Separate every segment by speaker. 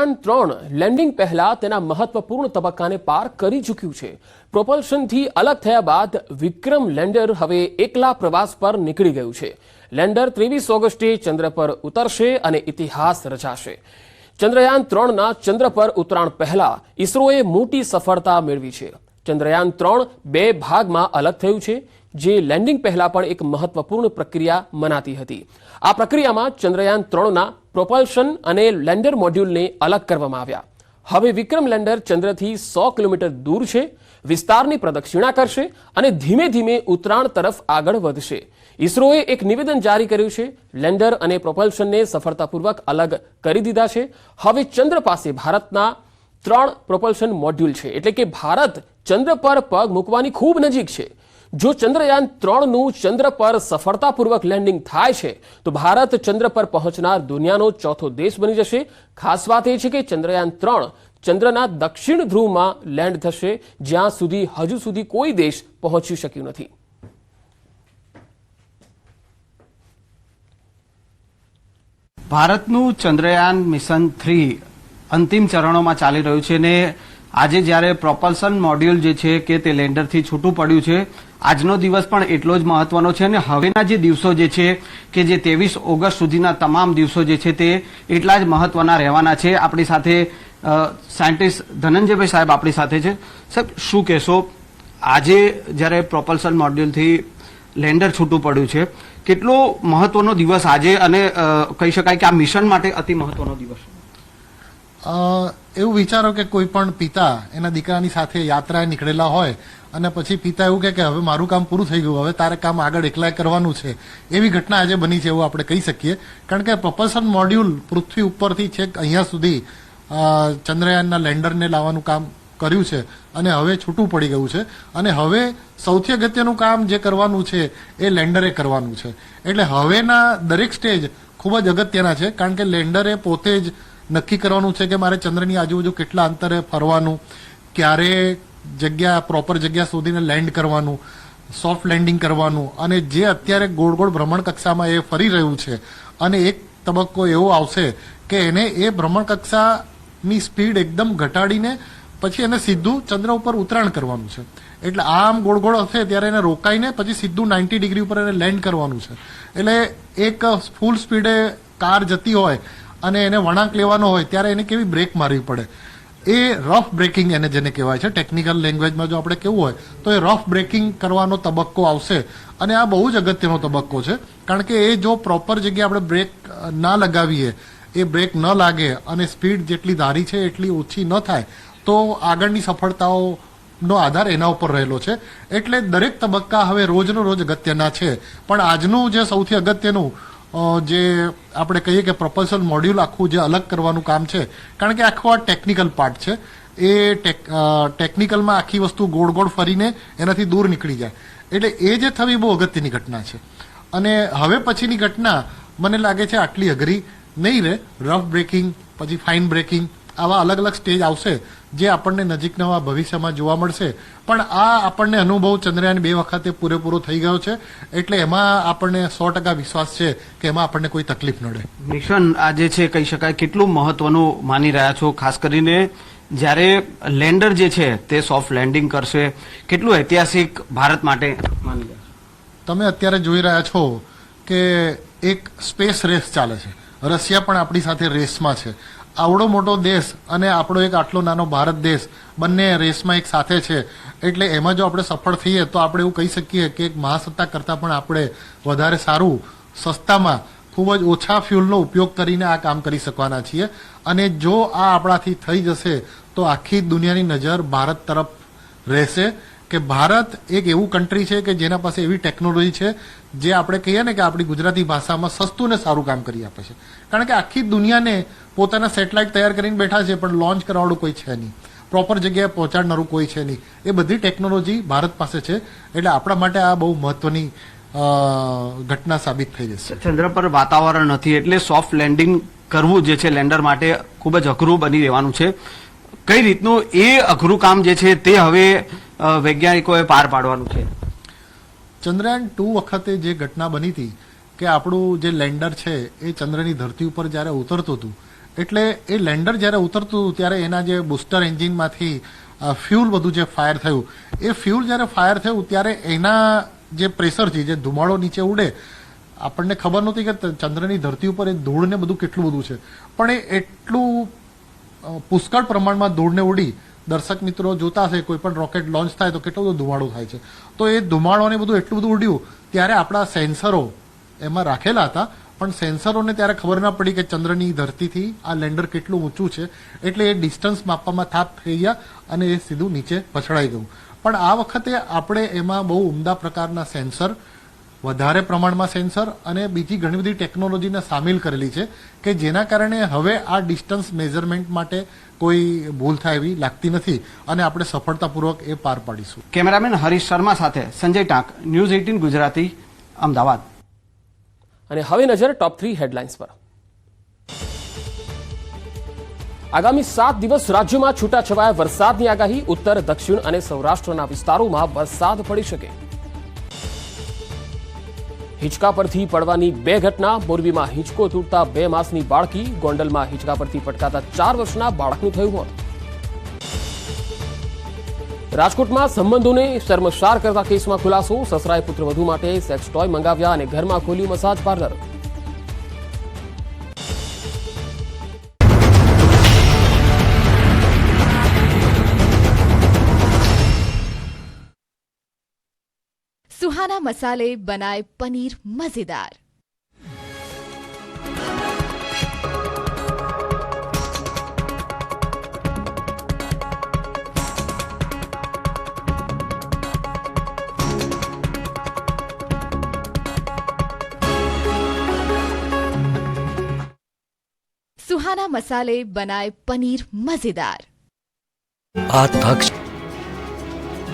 Speaker 1: ચંદ્રયાન-3 landing પહેલા તેના મહત્વપૂર્ણ તબક્કાને પાર કરી ચૂક્યું છે। પ્રોપલ્શનથી અલગ થયા બાદ વિક્રમ લેન્ડર હવે એકલા પ્રવાસ પર નીકળી ગયું છે। લેન્ડર 23 ઓગસ્ટે ચંદ્ર પર ઉતરશે અને ઇતિહાસ રચાશે। ચંદ્રયાન-3ના ચંદ્ર પર ઉતરાણ પહેલા ઇસરોએ મોટી સફળતા મેળવી છે। ચંદ્રયાન-3 બે ભાગમાં અલગ થયું છે, જે લેન્ડિંગ પહેલા પણ એક મહત્વપૂર્ણ પ્રક્રિયા મનાતી હતી। આ પ્રક્રિયામાં ચંદ્રયાન-3ના પ્રોપલ્શન અને લેન્ડર મોડ્યુલને અલગ કરવામાં આવ્યા। હવે વિક્રમ લેન્ડર ચંદ્રથી 100 કિલોમીટર દૂર છે, વિસ્તારની પ્રદક્ષિણા કરશે અને ધીમે ધીમે ઉતરાણ તરફ આગળ વધશે। ઇસરોએ એક નિવેદન જારી કર્યું છે। લેન્ડર અને પ્રોપલ્શનને સફળતાપૂર્વક અલગ કરી દીધા છે। હવે ચંદ્ર પાસે ભારતના 3 પ્રોપલ્શન મોડ્યુલ છે, એટલે કે ભારત ચંદ્ર પર પગ મૂકવાની ખૂબ નજીક છે। જો ચંદ્રયાન-3નું ચંદ્ર પર સફળતાપૂર્વક લેન્ડિંગ થાય છે તો ભારત ચંદ્ર પર પહોંચનાર દુનિયાનો ચોથો દેશ બની જશે। ખાસ વાત એ છે કે ચંદ્રયાન-3 ચંદ્રના દક્ષિણ ધ્રુવમાં લેન્ડ થશે, જ્યાં સુધી હજુ સુધી કોઈ દેશ પહોંચી શક્યું નથી।
Speaker 2: ભારતનું ચંદ્રયાન મિશન 3 અંતિમ ચરણોમાં ચાલી રહ્યું છે અને આજે જ્યારે પ્રોપલ્શન મોડ્યુલ જે છે કે તે લેન્ડરથી છૂટું પડ્યું છે, આજનો દિવસ પણ એટલો જ મહત્વનો છે અને હવેના જે દિવસો જે છે કે જે 23 ઓગસ્ટ સુધીના તમામ દિવસો જે છે તે એટલા જ મહત્વના રહેવાના છે। આપણી સાથે સાયન્ટિસ્ટ ધનંજયભાઈ સાહેબ આપણી સાથે છે। સાહેબ, શું કહેશો, આજે જ્યારે પ્રોપલ્શન મોડ્યુલથી લેન્ડર છૂટું પડ્યું છે, કેટલો મહત્વનો દિવસ આજે અને કહી શકાય કે આ મિશન માટે અતિ મહત્વનો દિવસ?
Speaker 3: એવું વિચારો કે કોઈ પણ પિતા એના દીકરાની સાથે યાત્રાએ નીકળેલા હોય અને પછી પિતા એવું કે હવે મારું કામ પૂરું થઈ ગયું, હવે તારે કામ આગળ એકલાય કરવાનું છે, એવી ઘટના આજે બની છે એવું આપણે કહી શકીએ। કારણ કે પ્રોપલ્શન મોડ્યુલ પૃથ્વી ઉપરથી છેક અહીંયા સુધી ચંદ્રયાનના લેન્ડરને લાવવાનું કામ કર્યું છે અને હવે છૂટું પડી ગયું છે અને હવે સૌથી અગત્યનું કામ જે કરવાનું છે એ લેન્ડરે કરવાનું છે। એટલે હવેના દરેક સ્ટેજ ખૂબ જ અગત્યના છે, કારણ કે લેન્ડરે પોતે જ નક્કી કરવાનું છે કે મારે ચંદ્રની આજુબાજુ કેટલા અંતરે ફરવાનું, ક્યારે પ્રોપર જગ્યા શોધીને લેન્ડ કરવાનું, સોફ્ટ લેન્ડિંગ કરવાનું, અને જે અત્યારે ગોળ ગોળ ભ્રમણ કક્ષામાં એ ફરી રહ્યું છે અને એક તબક્કો એવો આવશે કે એને એ ભ્રમણ કક્ષાની સ્પીડ એકદમ ઘટાડીને પછી એને સીધું ચંદ્ર ઉપર ઉતરાણ કરવાનું છે। એટલે આમ ગોળ ગોળ હશે ત્યારે એને રોકાઈને પછી સીધું 90 ડિગ્રી ઉપર એને લેન્ડ કરવાનું છે। એટલે એક ફૂલ સ્પીડે કાર જતી હોય અને એને વળાંક લેવાનો હોય ત્યારે એને કેવી બ્રેક મારવી પડે, એ રફ બ્રેકિંગ એને જેને કહેવાય છે, ટેકનિકલ લેંગ્વેજમાં જો આપણે કહેવું હોય તો એ રફ બ્રેકિંગ કરવાનો તબક્કો આવશે અને આ બહુ જ અગત્યનો તબક્કો છે। કારણ કે એ જો પ્રોપર જગ્યાએ આપણે બ્રેક ના લગાવીએ, એ બ્રેક ન લાગે અને સ્પીડ જેટલી ધારી છે એટલી ઓછી ન થાય તો આગળની સફળતાઓનો આધાર એના ઉપર રહેલો છે। એટલે દરેક તબક્કા હવે રોજનો રોજ અગત્યના છે, પણ આજનું જે સૌથી અગત્યનું જે આપણે કહીએ કે પ્રોપલ્શન મોડ્યુલ આખું જે અલગ કરવાનું કામ છે, કારણ કે આખો આ ટેકનિકલ પાર્ટ છે, એ ટેકનિકલમાં આખી વસ્તુ ગોળ ગોળ ફરીને એનાથી દૂર નીકળી જાય, એટલે એ જે થવી બહુ અગત્યની ઘટના છે। અને હવે પછીની ઘટના મને લાગે છે આટલી અઘરી નહીં રહે। રફ બ્રેકિંગ પછી ફાઇન બ્રેકિંગ આવા અલગ અલગ સ્ટેજ આવશે જે આપણને નજીકના ભવિષ્યમાં જોવા મળશે, પણ આ આપણને અનુભવ ચંદ્રયાન 2 વખતે પૂરેપૂરો થઈ ગયો છે, એટલે એમાં આપણને 100% વિશ્વાસ છે કે એમાં આપણને કોઈ તકલીફ નડે।
Speaker 2: મિશન આજે છે કહી શકાય કેટલું મહત્વનું માની રહ્યા છો, ખાસ કરીને જ્યારે લેન્ડર જે છે તે સોફ્ટ લેન્ડિંગ કરશે, કેટલું ઐતિહાસિક ભારત માટે માની રહ્યા છો?
Speaker 3: તમે અત્યારે જોઈ રહ્યા છો કે એક સ્પેસ રેસ ચાલે છે, રશિયા પણ આપણી સાથે રેસમાં છે। આવડો મોટો દેશ અને આપણો એક આટલો નાનો ભારત દેશ બંને રેસમાં એક સાથે છે, એટલે એમાં જો આપણે સફળ થઈએ તો આપણે એવું કહી શકીએ કે એક મહાસત્તા કરતાં પણ આપણે વધારે સારું, સસ્તામાં, ખૂબ જ ઓછા ફ્યુલનો ઉપયોગ કરીને આ કામ કરી શકવાના છીએ। અને જો આ આપણાથી થઈ જશે તો આખી દુનિયાની નજર ભારત તરફ રહેશે કે ભારત એક એવું કન્ટ્રી છે કે જેના પાસે એવી ટેકનોલોજી છે જે આપણે કહીએ ને કે આપણી ગુજરાતી ભાષામાં સસ્તું ને સારું કામ કરી આપે છે। કારણ કે આખી દુનિયાને પોતાના સેટેલાઇટ તૈયાર કરીને બેઠા છે, પણ લોન્ચ કરવાવાળું કોઈ છે નહીં, પ્રોપર જગ્યાએ પહોંચાડનારું કોઈ છે નહીં, એ બધી ટેકનોલોજી ભારત પાસે છે। એટલે આપણા માટે આ બહુ મહત્વની ઘટના સાબિત થઈ જશે।
Speaker 2: ચંદ્ર પર વાતાવરણ નથી એટલે સોફ્ટ લેન્ડિંગ કરવું જે છે લેન્ડર માટે ખૂબ જ અઘરું બની રહેવાનું છે। કઈ રીતનું એ અઘરું કામ જે છે તે હવે વૈજ્ઞાનિકોએ પાર પાડવાનું છે?
Speaker 3: ચંદ્રયાન 2 વખતે જે ઘટના બની હતી કે આપણું જે લેન્ડર છે એ ચંદ્રની ધરતી ઉપર જ્યારે ઉતરતું હતું એટલે એ લેન્ડર જ્યારે ઉતરતું હતું ત્યારે એના જે બુસ્ટર એન્જિનમાંથી ફ્યુલ બધું જે ફાયર થયું, એ ફ્યુલ જ્યારે ફાયર થયું ત્યારે એના જે પ્રેશરથી જે ધુમાડો નીચે ઉડે, આપણને ખબર નહોતી કે ચંદ્રની ધરતી ઉપર એ ધૂળ ને બધું કેટલું બધું છે, પણ એ એટલું પુષ્કળ પ્રમાણમાં ધૂળને ઉડી. દર્શક મિત્રો જોતા હશે કોઈ પણ રોકેટ લોન્ચ થાય તો કેટલો બધો ધુમાડો થાય છે, તો એ ધુમાડોને બધું એટલું બધું ઉડ્યું ત્યારે આપણા સેન્સરો એમાં રાખેલા હતા, પણ સેન્સરોને ત્યારે ખબર ના પડી કે ચંદ્રની ધરતીથી આ લેન્ડર કેટલું ઊંચું છે, એટલે એ ડિસ્ટન્સ માપવામાં થાપ થઈ ગયા અને એ સીધું નીચે પછડાઈ ગયું. પણ આ વખતે આપણે એમાં બહુ ઉમદા પ્રકારના સેન્સર, વધારે પ્રમાણમાં સેન્સર અને બીજી ઘણી બધી ટેકનોલોજીને સામેલ કરેલી છે કે જેના કારણે હવે આ ડિસ્ટન્સ મેઝરમેન્ટ માટે કોઈ ભૂલ થાય એવી લાગતી નથી અને આપણે સફળતાપૂર્વક એ પાર પાડીશું.
Speaker 2: કેમેરામેન હરીશ શર્મા સાથે સંજય ટાંક, ન્યૂઝ 18 ગુજરાતી, અમદાવાદ.
Speaker 1: અને હવે નજર ટોપ 3 હેડલાઇન્સ પર. આગામી 7 દિવસ રાજ્યમાં છૂટાછવાયા વરસાદની આગાહી. ઉત્તર, દક્ષિણ અને સૌરાષ્ટ્રના વિસ્તારોમાં વરસાદ પડી શકે. હિંચકા પરથી પડવાની 2 ઘટના. મોરબીમાં હિંચકો તૂટતા 2 માસની બાળકી. ગોંડલમાં હિંચકા પરથી પટકાતા 4 વર્ષના બાળકનું થયું મોત. રાજકોટમાં સંબંધોને શર્મસાર કરતા કેસમાં ખુલાસો. સસરાએ પુત્રવધુ માટે સેક્સ ટોય મંગાવ્યા અને ઘરમાં ખોલ્યું મસાજ પાર્લર.
Speaker 4: सुहाना मसाले बनाए पनीर मजेदार. सुहाना मसाले बनाए पनीर मजेदार.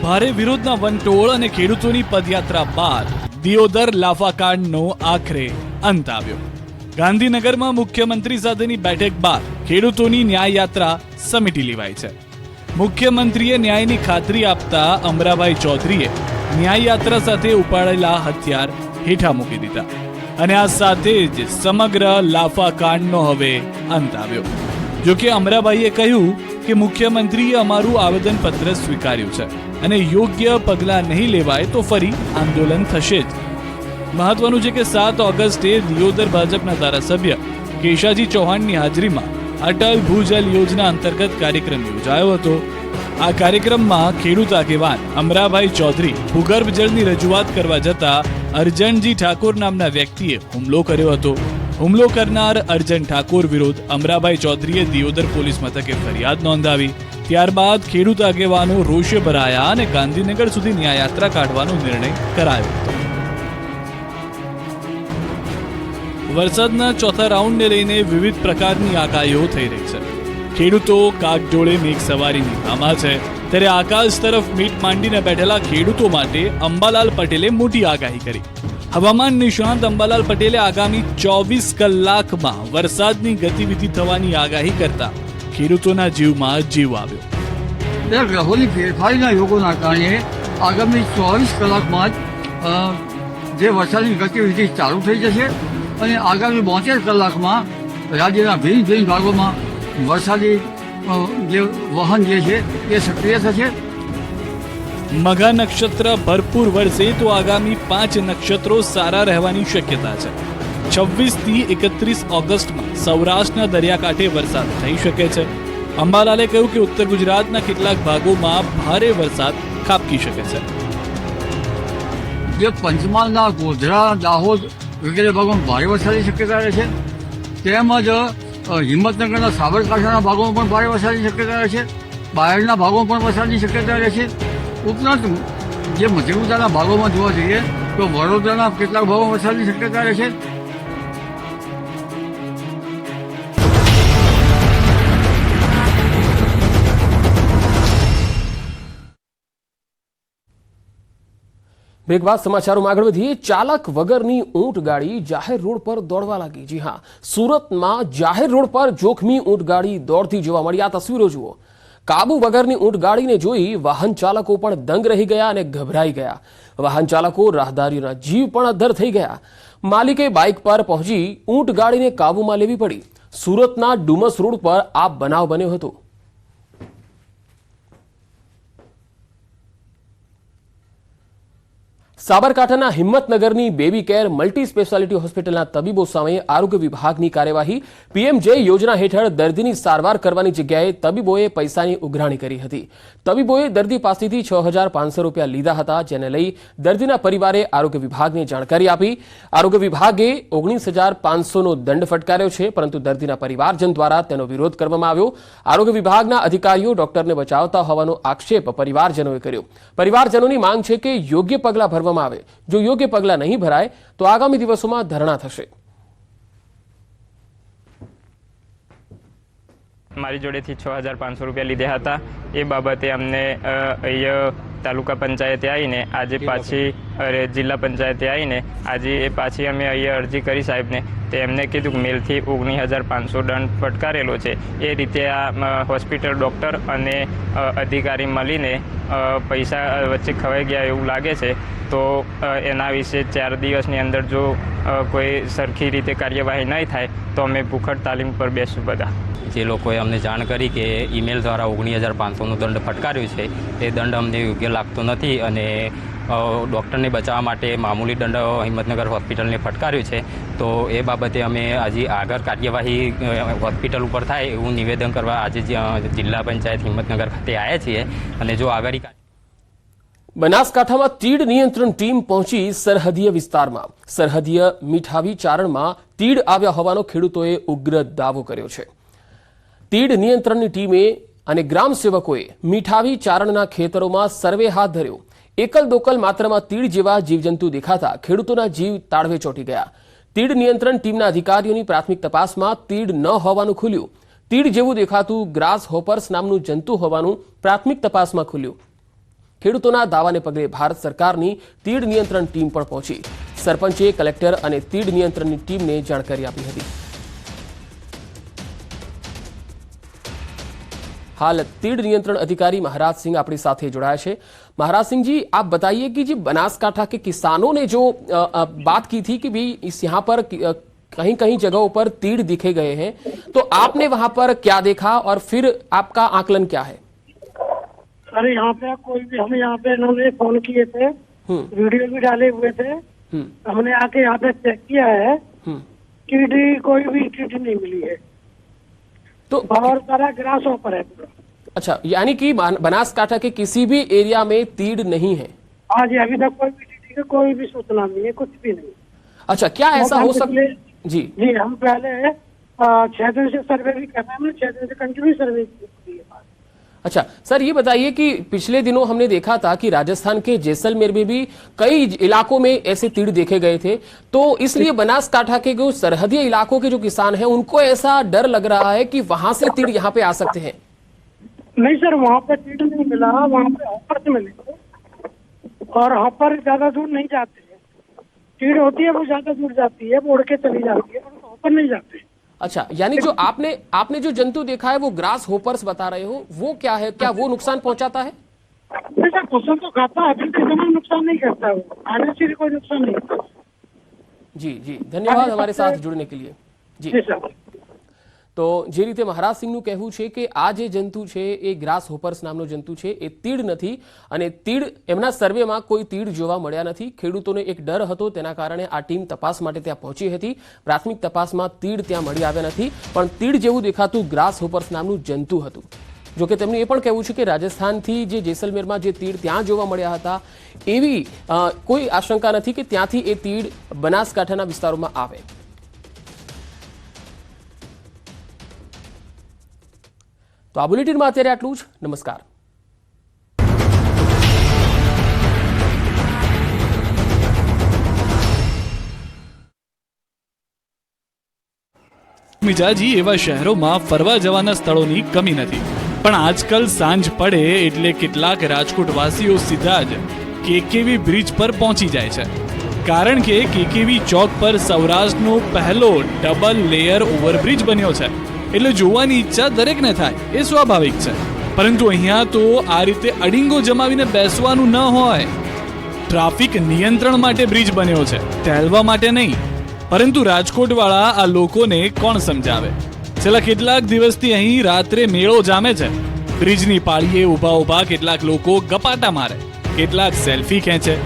Speaker 5: ભારે વિરોધના વંટોળ અને ખેડૂતોની પદયાત્રા બાદ દિયોદર લાફાકાંડનો આખરે અંત આવ્યો. ગાંધીનગરમાં મુખ્યમંત્રી સાથેની બેઠક બાદ ખેડૂતોની ન્યાય યાત્રા સમેટી લેવાઈ છે. મુખ્યમંત્રીએ ન્યાયની ખાતરી આપતા અમરાભાઈ ચૌધરીએ ન્યાય યાત્રા સાથે ઉપાડેલા હથિયાર હેઠા મૂકી દીધા અને આ સાથે જ સમગ્ર લાફાકાંડનો હવે અંત આવ્યો. જોકે અમરાભાઈએ કહ્યું કે મુખ્યમંત્રીએ અમારું આવેદનપત્ર સ્વીકાર્યું છે અને યોગ્ય પગલાં નહીં લેવાય તો ફરી આંદોલન થશે જ. મહત્વનું છે કે 7 ઓગસ્ટે દિયોદર ભાજપના ધારાસભ્ય કેશાજી ચૌહાણની હાજરીમાં અટલ ભૂજલ યોજના અંતર્ગત કાર્યક્રમ યોજાયો હતો. આ કાર્યક્રમમાં ખેડૂત આગેવાન અમરાભાઈ ચૌધરી ભૂગર્ભ જળની રજૂઆત કરવા જતા અરજણજી ઠાકોર નામના વ્યક્તિએ હુમલો કર્યો હતો. હુમલો કરનાર અર્જન ઠાકોર વિરુદ્ધ અમરાભાઈ ચૌધરીએ દિયોદર પોલીસ મથકે ફરિયાદ નોંધાવી. ત્યારબાદ ખેડૂત આગેવાનો રોષે ભરાયા અને ગાંધીનગર સુધી ન્યાયયાત્રા કાઢવાનો નિર્ણય કરાયો હતો. વરસાદના ચોથા રાઉન્ડને લઈને વિવિધ પ્રકારની આગાહીઓ થઈ રહી છે. ખેડૂતો કાગડોળે મેઘ સવારીની રાહમાં છે, ત્યારે આકાશ તરફ મીટ માંડીને બેઠેલા ખેડૂતો માટે અંબાલાલ પટેલે મોટી આગાહી કરી. હવામાન નિષ્ણાંત અંબાલાલ પટેલે આગામી 24 કલાકમાં વરસાદની ગતિવિધિ થવાની આગાહી કરતા ખેડૂતોના જીવમાં જીવ આવ્યો.
Speaker 6: ગ્રહોની ફેરફારીના યોગોના કારણે આગામી 24 કલાકમાં જ જે વરસાદની ગતિવિધિ ચાલુ થઈ જશે અને આગામી 72 કલાકમાં રાજ્યના ભિન્ન ભિન્ન ભાગોમાં વરસાદી જે વહન જે છે એ સક્રિય થશે.
Speaker 5: મઘા નક્ષત્ર ભરપૂર વરસે તો આગામી 5 નક્ષત્રો સારા રહેવાની શક્યતા છે. 26 થી 31 ઓગસ્ટમાં સૌરાષ્ટ્રના દરિયાકાંઠે વરસાદ થઈ શકે છે. અંબાલાલે કહ્યું કે ઉત્તર ગુજરાતના કેટલાક ભાગોમાં ભારે વરસાદ ખાબકી શકે છે.
Speaker 6: જે પંચમહાલના ગોધરા, દાહોદ વગેરે ભાગોમાં ભારે વરસાદની શક્યતા રહેશે. તેમજ હિંમતનગરના સાબરકાંઠાના ભાગોમાં પણ ભારે વરસાદની શક્યતા રહેશે. બાયડના ભાગોમાં પણ વરસાદની શક્યતા રહેશે. ઉપરાંત જે મધ્ય ગુજરાતના ભાગોમાં જોવા જઈએ તો વડોદરાના કેટલાક ભાગોમાં વરસાદની શક્યતા રહેશે.
Speaker 1: બ્રેક બાદ સમાચારોમાં આગળ વધીએ. ચાલક વગરની ઊંટ ગાડી જાહેર રોડ પર દોડવા લાગી. જી હા, સુરતમાં જાહેર રોડ પર જોખમી ઊંટ ગાડી દોડતી જોવા મળી. આ તસવીરો જુઓ. કાબુ વગરની ઊંટ ગાડીને જોઈ વાહન ચાલકો પણ દંગ રહી ગયા અને ગભરાઈ ગયા. વાહન ચાલકો, રાહદારીઓના જીવ પણ અદ્ધર થઈ ગયા. માલિકે બાઇક પર પહોંચી ઊંટ ગાડીને કાબુમાં લેવી પડી. સુરતના ડુમસ રોડ પર આ બનાવ બન્યો હતો. સાબરકાંઠાના હિંમતનગરની બેબી કેર મલ્ટી સ્પેશિયાલિટી હોસ્પિટલના તબીબો સામે આરોગ્ય વિભાગની કાર્યવાહી. પીએમજે યોજના હેઠળ દર્દીની સારવાર કરવાની જગ્યાએ તબીબોએ પૈસાની ઉઘરાણી કરી હતી. તબીબોએ દર્દી પાસેથી 6,500 રૂપિયા લીધા હતા, જેને લઈ દર્દીના પરિવારે આરોગ્ય વિભાગને જાણકારી આપી. આરોગ્ય વિભાગે 19,500નો દંડ ફટકાર્યો છે, પરંતુ દર્દીના પરિવારજન દ્વારા તેનો વિરોધ કરવામાં આવ્યો. આરોગ્ય વિભાગના અધિકારીઓ ડોક્ટરને બચાવતા હોવાનો આક્ષેપ પરિવારજનોએ કર્યો. પરિવારજનોની માંગ છે કે યોગ્ય પગલાં ભરવામાં આવે. જો યોગ્ય પગલાં નહીં ભરાય તો આગામી દિવસોમાં ધરણા થશે.
Speaker 7: મારી જોડેથી 6,500 રૂપિયા લીધા હતા. એ બાબતે અમને અહીંયા તાલુકા પંચાયતે આવીને આજે પાછી જિલ્લા પંચાયતે આવીને આજે એ પાછી અમે અહીંયા અરજી કરી સાહેબને. તે એમને કીધું કે મેલથી 19,500 દંડ ફટકારેલો છે. એ રીતે આ હોસ્પિટલ ડૉક્ટર અને અધિકારી મળીને પૈસા વચ્ચે ખવાઈ ગયા એવું લાગે છે. તો એના વિશે 4 દિવસની અંદર જો કોઈ સરખી રીતે કાર્યવાહી નહીં થાય તો અમે ભૂખડ તાલીમ પર બેસું બધા.
Speaker 8: જે લોકોએ અમને જાણ કરી કે ઈમેલ દ્વારા 19,500નો દંડ ફટકાર્યો છે, તે દંડ અમને યોગ્ય લાગતો નથી અને ડૉક્ટરને બચાવવા માટે મામૂલી દંડ હિંમતનગર હોસ્પિટલને ફટકાર્યો છે. તો એ બાબતે અમે આજે આગળ કાર્યવાહી હોસ્પિટલ ઉપર થાય એવું નિવેદન કરવા આજે જિલ્લા પંચાયત હિંમતનગર ખાતે આવ્યા છીએ. અને જો આગળ
Speaker 1: બનાસકાંઠામાં તીડ નિયંત્રણ ટીમ પહોંચી સરહદીય વિસ્તારમાં. સરહદીય મીઠાવી ચારણમાં તીડ આવ્યા હોવાનો ખેડૂતોએ ઉગ્ર દાવો કર્યો છે. તીડ નિયંત્રણની ટીમે અને ગ્રામસેવકોએ મીઠાવી ચારણના ખેતરોમાં સર્વે હાથ ધર્યો. એકલ દોકલ માત્રામાં તીડ જેવા જીવજંતુ દેખાતા ખેડૂતોના જીવ તાળવે ચોંટી ગયા. તીડ નિયંત્રણ ટીમના અધિકારીઓની પ્રાથમિક તપાસમાં તીડ ન હોવાનું ખુલ્યું. તીડ જેવું દેખાતું ગ્રાસ હોપર્સ નામનું જંતુ હોવાનું પ્રાથમિક તપાસમાં ખુલ્યું. ખેડૂતોના દાવાને પગલે ભારત સરકારની તીડ નિયંત્રણ ટીમ પણ પહોંચી. સરપંચે કલેક્ટર અને તીડ નિયંત્રણની ટીમને જાણકારી આપી હતી. हाल तीड़ नियंत्रण अधिकारी महाराज सिंह अपनी साथ जुड़ाया है. महाराज सिंह जी, आप बताइए कि जी बनासकांठा के किसानों ने जो बात की थी कि भाई इस यहाँ पर कहीं कहीं जगहों पर तीड़ दिखे गए हैं, तो आपने वहां पर क्या देखा और फिर आपका आकलन क्या है?
Speaker 9: सर यहाँ पे कोई भी हम यहाँ पे इन्होंने फोन किए थे, वीडियो भी डाले हुए थे, हमने आके यहाँ पे चेक किया है, टीडी कोई भी टीडी नहीं मिली है. तो और सारा ग्रास ऊपर है पूरा.
Speaker 1: अच्छा, यानी कि बनासकांठा के किसी भी एरिया में तीड़ नहीं है?
Speaker 9: हाँ जी, अभी तक कोई भी टीडी की कोई भी सूचना नहीं है, कुछ भी नहीं.
Speaker 1: अच्छा, क्या ऐसा हो सकता है? जी
Speaker 9: जी, हम पहले 6 दिन से सर्वे भी करते हैं, हमने 6 दिन से कंटिन्यू सर्वे की है.
Speaker 1: अच्छा सर, ये बताइए कि पिछले दिनों हमने देखा था कि राजस्थान के जैसलमेर में भी कई इलाकों में ऐसे तीड़ देखे गए थे, तो इसलिए बनासकांठा के जो सरहदी इलाकों के जो किसान हैं उनको ऐसा डर लग रहा है कि वहां से तीड़ यहाँ पे आ सकते हैं.
Speaker 9: नहीं सर, वहाँ पे तीड़ नहीं मिला, वहाँ पे हॉपर से मिले और हॉपर ज्यादा दूर नहीं जाते हैं. तीड़ होती है वो ज्यादा दूर जाती है, वो उड़ के चली जाती है, हॉपर नहीं जाते.
Speaker 1: अच्छा, यानी जो आपने जो जंतु देखा है वो ग्रास होपर्स बता रहे हो, वो क्या है? क्या वो नुकसान पहुंचाता है?
Speaker 9: सर फसल तो खाता है, नुकसान नहीं करता है, वो आने से कोई नुकसान नहीं करता.
Speaker 1: जी जी, धन्यवाद हमारे साथ जुड़ने के लिए. जी
Speaker 9: सर.
Speaker 1: તો જે રીતે મહારાજ સિંહનું કહેવું છે કે આ જે જંતુ છે એ ગ્રાસ હોપર્સ નામનો જંતુ છે, એ તીડ નથી અને તીડ એમના સર્વેમાં કોઈ તીડ જોવા મળ્યા નથી. ખેડૂતોને એક ડર હતો, તેના કારણે આ ટીમ તપાસ માટે ત્યાં પહોંચી હતી. પ્રાથમિક તપાસમાં તીડ ત્યાં મળી આવ્યા નથી, પણ તીડ જેવું દેખાતું ગ્રાસ હોપર્સ નામનું જંતુ હતું. જો કે તેમનું એ પણ કહેવું છે કે રાજસ્થાનથી જે જેસલમેરમાં જે તીડ ત્યાં જોવા મળ્યા હતા એવી કોઈ આશંકા નથી કે ત્યાંથી એ તીડ બનાસકાંઠાના વિસ્તારોમાં આવે. તો આ બુલેટિનમાં અત્યારે આટલું જ. નમસ્કાર.
Speaker 5: મિજાજી એવા શહેરોમાં ફરવા જવાના સ્થળોની કમી નથી, પણ આજકાલ સાંજ પડે એટલે કેટલાક રાજકોટવાસીઓ સીધા જ કેકેવી બ્રિજ પર પહોંચી જાય છે, કારણ કે કેકેવી ચોક પર સૌરાષ્ટ્રનો પહેલો ડબલ લેયર ઓવરબ્રિજ બન્યો છે. એટલે જોવાની ઈચ્છા દરેકને થાય એ સ્વાભાવિક છે, પરંતુ અહીંયા તો આ રીતે અડીંગો જમાવીને બેસવાનું ન હોય. ટ્રાફિક નિયંત્રણ માટે બ્રિજ બન્યો છે, ટહેલવા માટે નહીં. પરંતુ રાજકોટવાળા આ લોકોને કોણ સમજાવે? છેલ્લા કેટલાક દિવસથી અહીં રાત્રે મેળો જામે છે. બ્રિજની પાળીએ ઊભા ઊભા કેટલાક લોકો ગપાટા મારે, કેટલાક સેલ્ફી ખેંચે.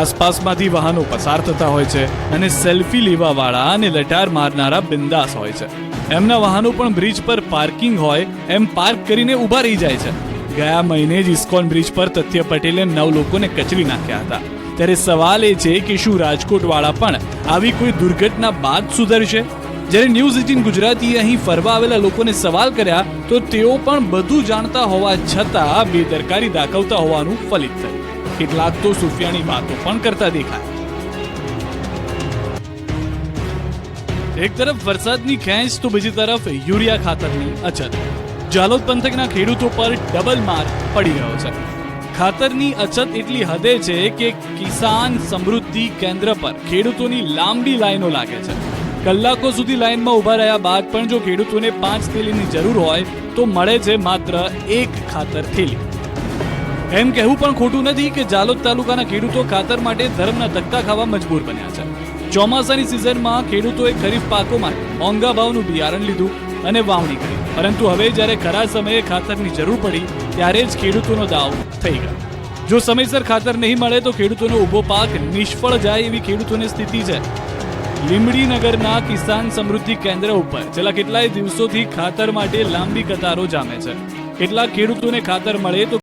Speaker 5: આસપાસમાંથી વાહનો પસાર થતા હોય છે અને સેલ્ફી લેવા વાળા અને લટાર મારનારા બિંદાસ હોય છે. એમના વાહનો પણ બ્રિજ પર પાર્કિંગ હોય એમ પાર્ક કરીને ઊભા રહી જાય છે. ગયા મહિને જ ઇસ્કોન બ્રિજ પર તથ્ય પટેલે 9 લોકોને કચડી નાખ્યા હતા. ત્યારે સવાલ એ છે કે શું રાજકોટ વાળા પણ આવી કોઈ દુર્ઘટના બાદ સુધરશે? જ્યારે ન્યૂઝ 18 ગુજરાતીએ અહીં ફરવા આવેલા લોકોને સવાલ કર્યા તો તેઓ પણ બધું જાણતા હોવા છતાં બેદરકારી દાખવતા હોવાનું ફલિત થયું. કેટલાક તો સુફિયાની વાતો પણ કરતા દેખાય. એક તરફ વરસાદની ખેંચ તો બીજી તરફ યુરિયા ખાતરની અછત. જાલોદ પંથકના ખેડૂતો પર ડબલ માર પડી રહ્યો છે. ખાતરની અછત એટલી હદે છે કે કિસાન સમૃદ્ધિ કેન્દ્ર પર ખેડૂતોની લાંબી લાઈનો લાગે છે. કલાકો સુધી લાઈનમાં ઊભા રહ્યા બાદ પણ જો ખેડૂતોને 5 થેલીની જરૂર હોય તો મળે છે માત્ર 1 ખાતર થેલી. એમ કહેવું પણ ખોટું નથી કે જાલોદ તાલુકાના ખેડૂતો ખાતર માટે ધર્મના ધક્કા ખાવા મજબૂર બન્યા છે. ચોમાસાની સિઝનમાં ખેડૂતોએ ખરીફ પાકો માટે મોંઘા ભાવનું બિયારણ લીધું અને વાવણી કરી, પરંતુ હવે જ્યારે ખરા સમયે ખાતરની જરૂર પડી ત્યારે જ ખેડૂતોનો દાવ થઈ ગયો. જો સમયસર ખાતર નહીં મળે તો ખેડૂતોનો ઊભો પાક નિષ્ફળ જાય એવી ખેડૂતોની સ્થિતિ છે. લીંબડીનગરના કિસાન સમૃદ્ધિ કેન્દ્ર ઉપર છેલ્લા કેટલાય દિવસોથી ખાતર માટે લાંબી કતારો જામે છે. કેટલાક ખેડૂતોને ખાતર મળે તો